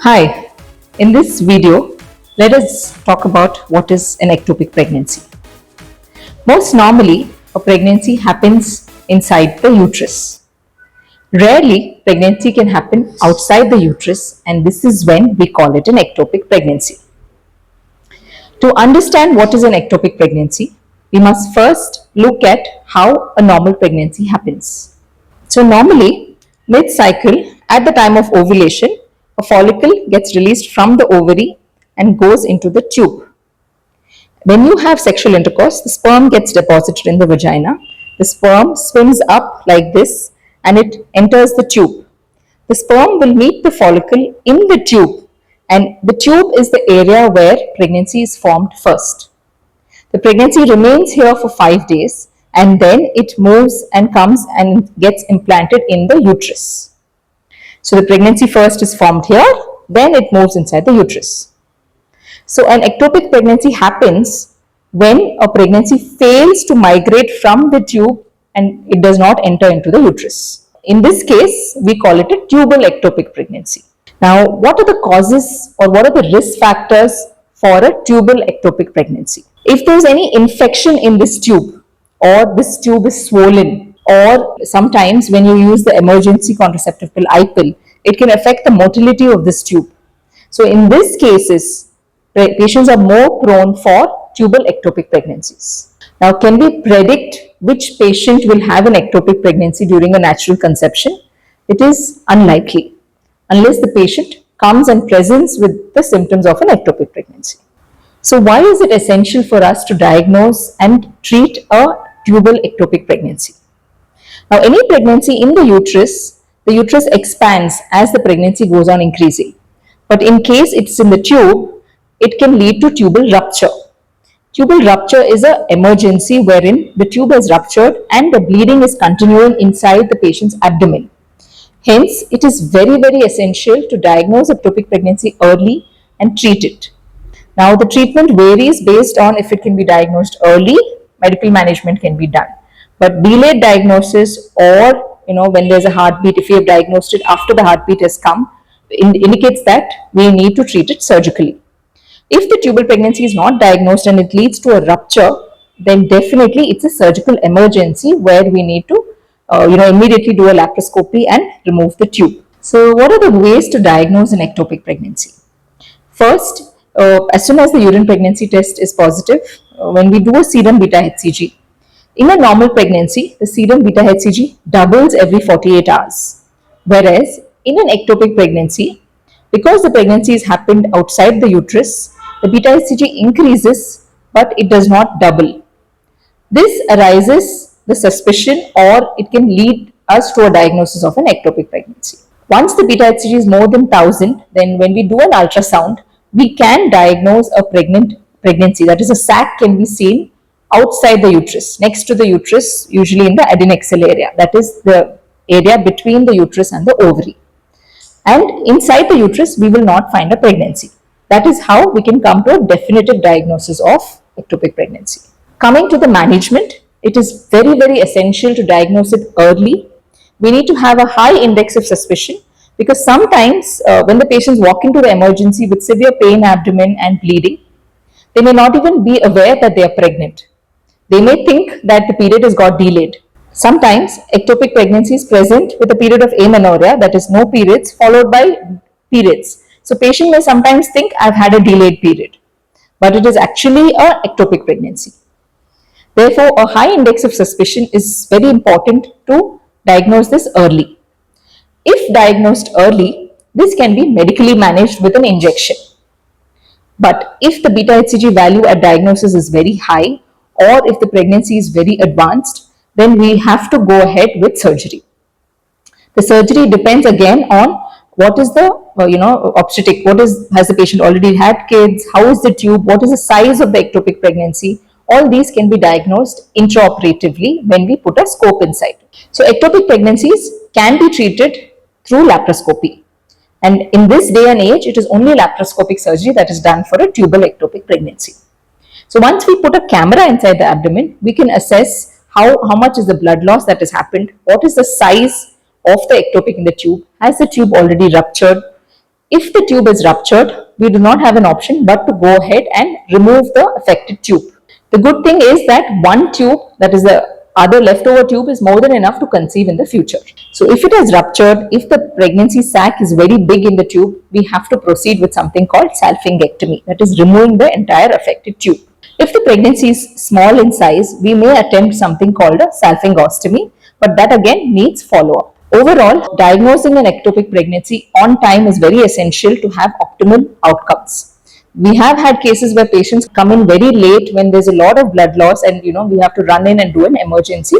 Hi, in this video, let us talk about what is an ectopic pregnancy. Most normally, a pregnancy happens inside the uterus. Rarely, pregnancy can happen outside the uterus, and this is when we call it an ectopic pregnancy. To understand what is an ectopic pregnancy, we must first look at how a normal pregnancy happens. So, normally, mid cycle, at the time of ovulation, a follicle gets released from the ovary and goes into the tube. When you have sexual intercourse, the sperm gets deposited in the vagina. The sperm swims up like this and it enters the tube. The sperm will meet the follicle in the tube, and the tube is the area where pregnancy is formed first. The pregnancy remains here for 5 days and then it moves and comes and gets implanted in the uterus. So the pregnancy first is formed here, then it moves inside the uterus. So an ectopic pregnancy happens when a pregnancy fails to migrate from the tube and it does not enter into the uterus. In this case, we call it a tubal ectopic pregnancy. Now, what are the causes or what are the risk factors for a tubal ectopic pregnancy? If there is any infection in this tube, or this tube is swollen, or sometimes when you use the emergency contraceptive pill IPIL, it can affect the motility of this tube. So in these cases, patients are more prone for tubal ectopic pregnancies. Now, can we predict which patient will have an ectopic pregnancy during a natural conception? It is unlikely unless the patient comes and presents with the symptoms of an ectopic pregnancy. So why is it essential for us to diagnose and treat a tubal ectopic pregnancy? Now, any pregnancy in the uterus expands as the pregnancy goes on increasing. But in case it's in the tube, it can lead to tubal rupture. Tubal rupture is an emergency wherein the tube has ruptured and the bleeding is continuing inside the patient's abdomen. Hence, it is very, very essential to diagnose ectopic pregnancy early and treat it. Now, the treatment varies based on if it can be diagnosed early, medical management can be done. But delayed diagnosis or when there's a heartbeat, if you have diagnosed it after the heartbeat has come, indicates that we need to treat it surgically. If the tubal pregnancy is not diagnosed and it leads to a rupture, then definitely it's a surgical emergency where we need to immediately do a laparoscopy and remove the tube. So what are the ways to diagnose an ectopic pregnancy? First, as soon as the urine pregnancy test is positive, when we do a serum beta HCG, in a normal pregnancy, the serum beta HCG doubles every 48 hours. Whereas in an ectopic pregnancy, because the pregnancy has happened outside the uterus, the beta HCG increases, but it does not double. This arises the suspicion or it can lead us to a diagnosis of an ectopic pregnancy. Once the beta HCG is more than 1000, then when we do an ultrasound, we can diagnose a pregnancy. That is, a sac can be seen outside the uterus, next to the uterus, usually in the adnexal area. That is the area between the uterus and the ovary. And inside the uterus, we will not find a pregnancy. That is how we can come to a definitive diagnosis of ectopic pregnancy. Coming to the management, it is very, very essential to diagnose it early. We need to have a high index of suspicion because sometimes when the patients walk into the emergency with severe pain, abdomen and bleeding, they may not even be aware that they are pregnant. They may think that the period has got delayed. Sometimes ectopic pregnancy is present with a period of amenorrhea, that is no periods followed by periods. So patient may sometimes think I've had a delayed period, but it is actually a ectopic pregnancy. Therefore, a high index of suspicion is very important to diagnose this early. If diagnosed early, this can be medically managed with an injection. But if the beta HCG value at diagnosis is very high or if the pregnancy is very advanced, then we have to go ahead with surgery. The surgery depends again on what is the obstetric, has the patient already had kids, how is the tube, what is the size of the ectopic pregnancy. All these can be diagnosed intraoperatively when we put a scope inside. So ectopic pregnancies can be treated through laparoscopy. And in this day and age, it is only laparoscopic surgery that is done for a tubal ectopic pregnancy. So once we put a camera inside the abdomen, we can assess how much is the blood loss that has happened, what is the size of the ectopic in the tube, has the tube already ruptured, If the tube is ruptured, we do not have an option but to go ahead and remove the affected tube. The good thing is that one tube, that is the other leftover tube, is more than enough to conceive in the future. So if it has ruptured, if the pregnancy sac is very big in the tube, we have to proceed with something called salpingectomy, that is removing the entire affected tube. If the pregnancy is small in size, we may attempt something called a salpingostomy, but that again needs follow-up. Overall, diagnosing an ectopic pregnancy on time is very essential to have optimal outcomes. We have had cases where patients come in very late when there's a lot of blood loss, and we have to run in and do an emergency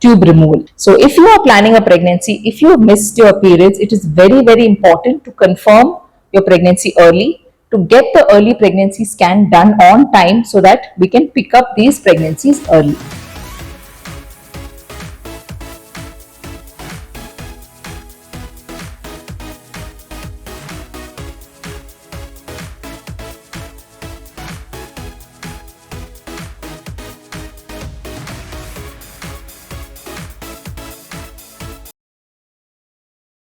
tube removal. So if you are planning a pregnancy, if you have missed your periods, it is very, very important to confirm your pregnancy early, to get the early pregnancy scan done on time so that we can pick up these pregnancies early.